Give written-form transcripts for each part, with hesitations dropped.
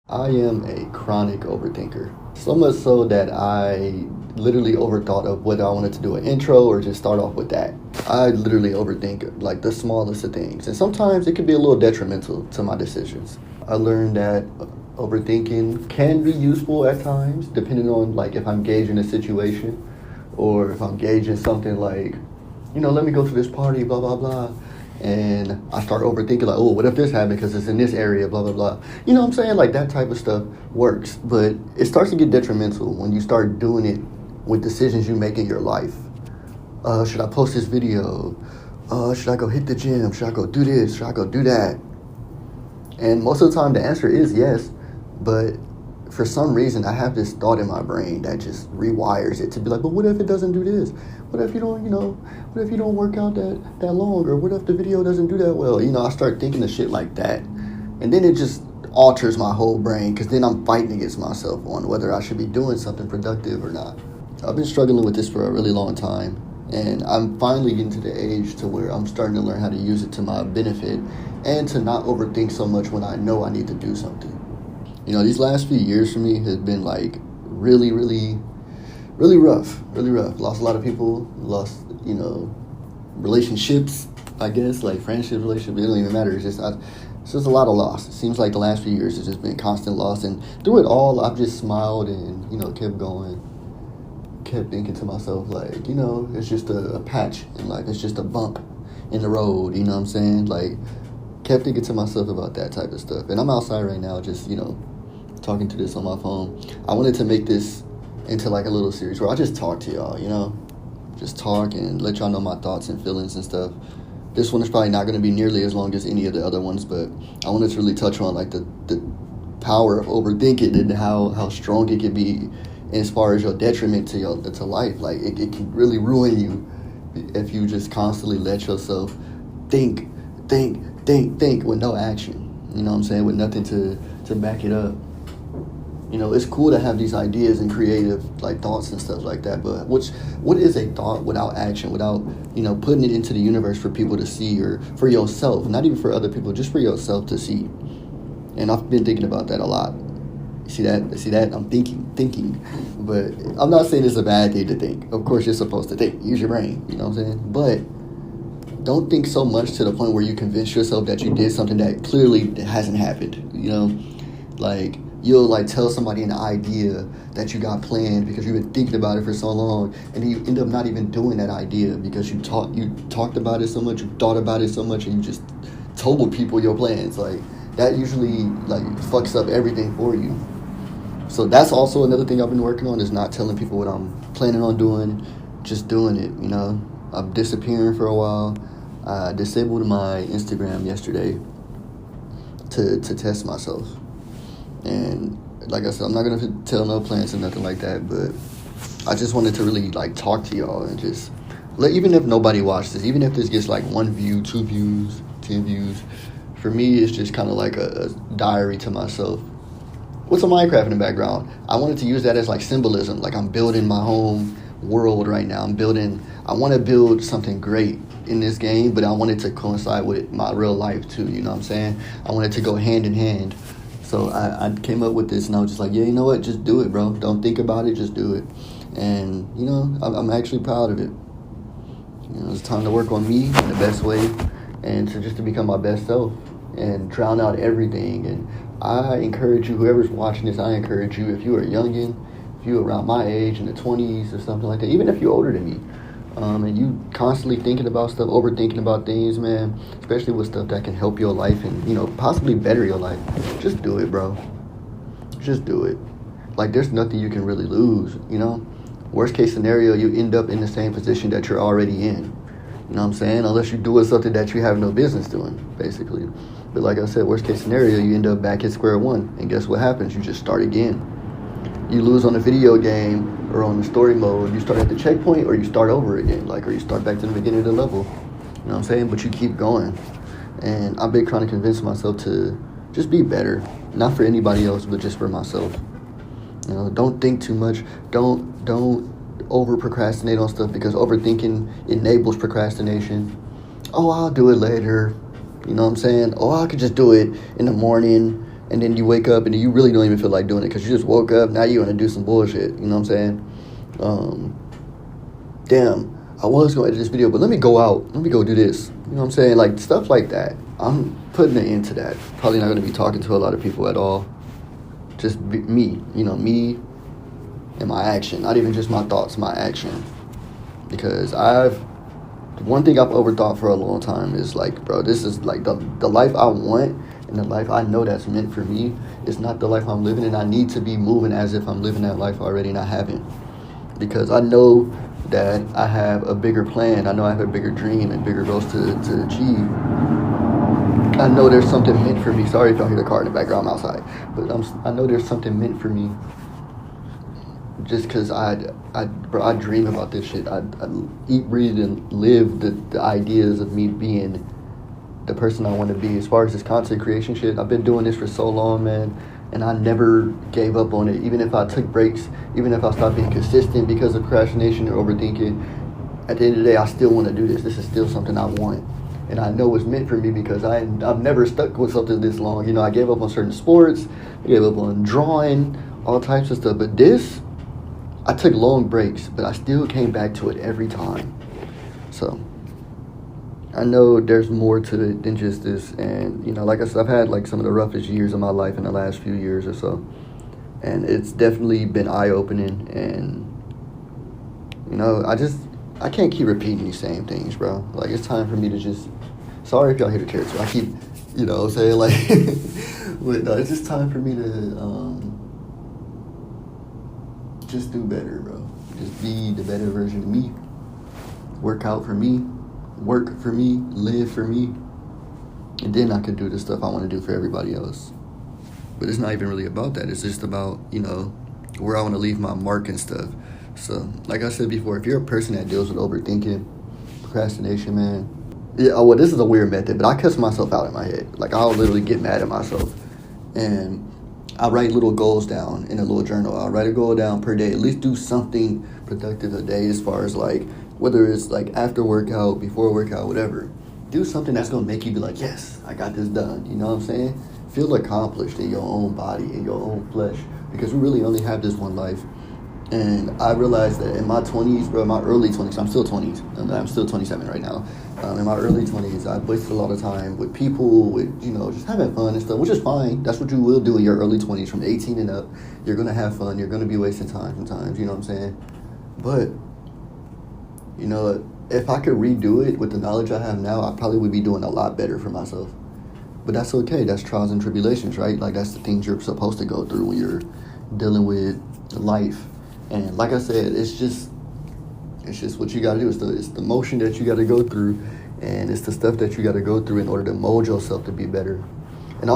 I am a chronic overthinker. So much so that I literally overthought of whether I wanted to do an intro or just start off with that. I literally overthink like the smallest of things. And sometimes it can be a little detrimental to my decisions. I learned that overthinking can be useful at times, depending on like if I'm engaged in a situation or if I'm engaged in something like, let me go to this party, blah, blah, blah. And I start overthinking, like, oh, what if this happened because it's in this area, blah, blah, blah. You know what I'm saying? Like, that type of stuff works. But it starts to get detrimental when you start doing it with decisions you make in your life. Should I post this video? Should I go hit the gym? Should I go do this? Should I go do that? And most of the time, the answer is yes. But for some reason, I have this thought in my brain that just rewires it to be like, but what if it doesn't do this? What if you don't, what if you don't work out that long? Or what if the video doesn't do that well? I start thinking of shit like that. And then it just alters my whole brain because then I'm fighting against myself on whether I should be doing something productive or not. I've been struggling with this for a really long time. And I'm finally getting to the age to where I'm starting to learn how to use it to my benefit and to not overthink so much when I know I need to do something. These last few years for me has been like really, really, really rough, really rough. Lost a lot of people, lost, relationships, I guess, like friendships, relationships, it don't even matter. It's just a lot of loss. It seems like the last few years has just been constant loss. And through it all, I've just smiled and, kept going, kept thinking to myself, like, it's just a patch in life. It's just a bump in the road, you know what I'm saying? Like, kept thinking to myself about that type of stuff. And I'm outside right now just, talking to this on my phone. I wanted to make this into like a little series where I just talk to y'all, just talk and let y'all know my thoughts and feelings and stuff. This one is probably not going to be nearly as long as any of the other ones, but I wanted to really touch on like the power of overthinking and how strong it can be as far as your detriment to life. Like it can really ruin you if you just constantly let yourself think with no action. You know what I'm saying? With nothing to back it up. It's cool to have these ideas and creative like thoughts and stuff like that, but what is a thought without action, without, putting it into the universe for people to see or for yourself, not even for other people, just for yourself to see. And I've been thinking about that a lot. See that? I'm thinking, but I'm not saying it's a bad thing to think. Of course, you're supposed to think. Use your brain, you know what I'm saying? But don't think so much to the point where you convince yourself that you did something that clearly hasn't happened, like you'll like tell somebody an idea that you got planned because you've been thinking about it for so long, and you end up not even doing that idea because you talked about it so much, you thought about it so much, and you just told people your plans. Like that usually like fucks up everything for you. So that's also another thing I've been working on, is not telling people what I'm planning on doing, just doing it. I'm disappearing for a while. I disabled my Instagram yesterday to test myself. And like I said, I'm not going to tell no plans or nothing like that, but I just wanted to really like talk to y'all and just even if nobody watched this, even if this gets like 1 view, 2 views, 10 views, for me, it's just kind of like a diary to myself. What's a Minecraft in the background? I wanted to use that as like symbolism. Like I'm building my home world right now. I want to build something great in this game, but I want it to coincide with my real life too. You know what I'm saying? I want it to go hand in hand. So I came up with this, and I was just like, yeah, you know what? Just do it, bro. Don't think about it. Just do it. And, I'm actually proud of it. It's time to work on me in the best way and to become my best self and drown out everything. And I encourage you, whoever's watching this, I encourage you, if you are a youngin', if you're around my age in the 20s or something like that, even if you're older than me, and you constantly thinking about stuff, overthinking about things, man, especially with stuff that can help your life and, possibly better your life, just do it, bro. Just do it. Like, there's nothing you can really lose, Worst case scenario, you end up in the same position that you're already in. You know what I'm saying? Unless you're doing something that you have no business doing, basically. But like I said, worst case scenario, you end up back at square one. And guess what happens? You just start again. You lose on a video game or on the story mode, you start at the checkpoint or you start over again, or you start back to the beginning of the level. You know what I'm saying? But you keep going. And I've been trying to convince myself to just be better. Not for anybody else, but just for myself. Don't think too much. Don't over procrastinate on stuff, because overthinking enables procrastination. Oh, I'll do it later. You know what I'm saying? Oh, I could just do it in the morning. and then you wake up and you really don't even feel like doing it because you just woke up. Now you want to do some bullshit. You know what I'm saying? Damn, I was going to edit this video, but let me go out. Let me go do this. You know what I'm saying? Like, stuff like that. I'm putting an end to that. Probably not going to be talking to a lot of people at all. Just me. You know, me and my action. Not even just my thoughts, my action. Because one thing I've overthought for a long time is like, bro, this is like the life I want and the life I know that's meant for me is not the life I'm living, and I need to be moving as if I'm living that life already and I haven't. Because I know that I have a bigger plan. I know I have a bigger dream and bigger goals to achieve. I know there's something meant for me. Sorry if y'all hear the car in the background, I'm outside. But I know there's something meant for me. Just because I dream about this shit. I eat, breathe, and live the ideas of me being the person I want to be. As far as this content creation shit, I've been doing this for so long, man. And I never gave up on it. Even if I took breaks, even if I stopped being consistent because of procrastination or overthinking, at the end of the day, I still want to do this. This is still something I want. And I know it's meant for me because I've never stuck with something this long. You know, I gave up on certain sports. I gave up on drawing, all types of stuff. But this, I took long breaks, but I still came back to it every time. So I know there's more to it than just this. And, you know, like I said, I've had like some of the roughest years of my life in the last few years or so. And it's definitely been eye-opening. And, you know, I can't keep repeating these same things, bro. Like, it's time for me to just, sorry if y'all hear the chair too. I keep, you know what I'm saying? Like, but no, it's just time for me to just do better, bro. Just be the better version of me. Work out for me. Work for me. Live for me. And then I could do the stuff I want to do for everybody else. But it's not even really about that. It's just about, you know, where I want to leave my mark and stuff. So, like I said before, if you're a person that deals with overthinking, procrastination, man, yeah, well, this is a weird method, but I cuss myself out in my head. Like, I'll literally get mad at myself. And I write little goals down in a little journal. I'll write a goal down per day. At least do something productive a day as far as, like, whether it's, like, after workout, before workout, whatever. Do something that's going to make you be like, yes, I got this done. You know what I'm saying? Feel accomplished in your own body, in your own flesh. Because we really only have this one life. And I realized that in my 20s, bro, my early 20s, I'm still 20s. I'm still 27 right now. In my early 20s, I wasted a lot of time with people, with, you know, just having fun and stuff, which is fine. That's what you will do in your early 20s. From 18 and up, you're going to have fun. You're going to be wasting time sometimes, you know what I'm saying? But, you know, if I could redo it with the knowledge I have now, I probably would be doing a lot better for myself. But that's okay. That's trials and tribulations, right? Like, that's the things you're supposed to go through when you're dealing with life. And like I said, it's just what you got to do. It's the motion that you got to go through, and it's the stuff that you got to go through in order to mold yourself to be better. And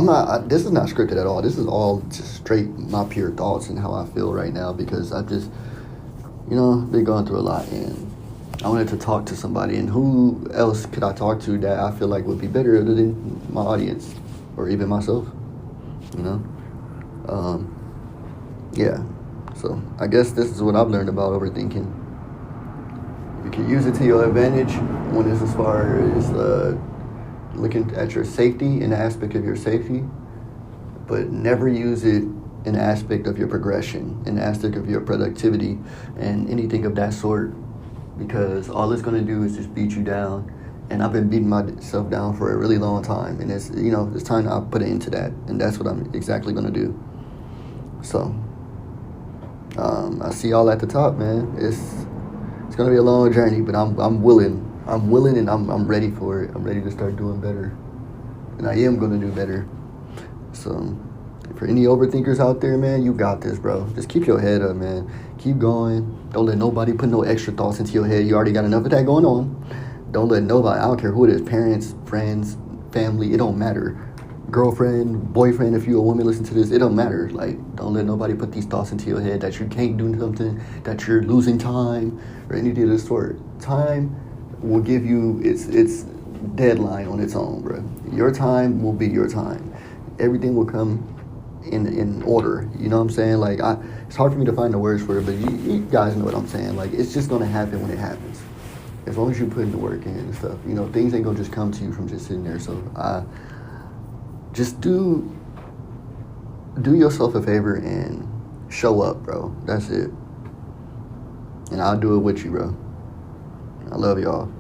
this is not scripted at all. This is all just straight my pure thoughts and how I feel right now, because I've just, you know, been going through a lot, and I wanted to talk to somebody. And who else could I talk to that I feel like would be better other than my audience or even myself, you know? Yeah. So I guess this is what I've learned about overthinking. You can use it to your advantage when it's as far as looking at your safety, in the aspect of your safety, but never use it in the aspect of your progression, in the aspect of your productivity, and anything of that sort, because all it's going to do is just beat you down. And I've been beating myself down for a really long time, and it's, you know, it's time I put it into that, and that's what I'm exactly going to do. So I see y'all at the top, man. It's gonna be a long journey, but I'm willing, and I'm ready for it. I'm ready to start doing better, and I am gonna do better. So for any overthinkers out there, man, you got this, bro. Just keep your head up, man. Keep going. Don't let nobody put no extra thoughts into your head. You already got enough of that going on. Don't let nobody, I don't care who it is, parents, friends, family, it don't matter. Girlfriend, boyfriend, if you're a woman, listen to this, it don't matter. Like, don't let nobody put these thoughts into your head that you can't do something, that you're losing time, or anything of the sort. Time will give you its deadline on its own, bro. Your time will be your time. Everything will come in order. You know what I'm saying? Like, it's hard for me to find the words for it, but you guys know what I'm saying. Like, it's just gonna happen when it happens. As long as you put in the work in and stuff, you know, things ain't gonna just come to you from just sitting there. So just do do yourself a favor and show up, bro. That's it. And I'll do it with you, bro. I love y'all.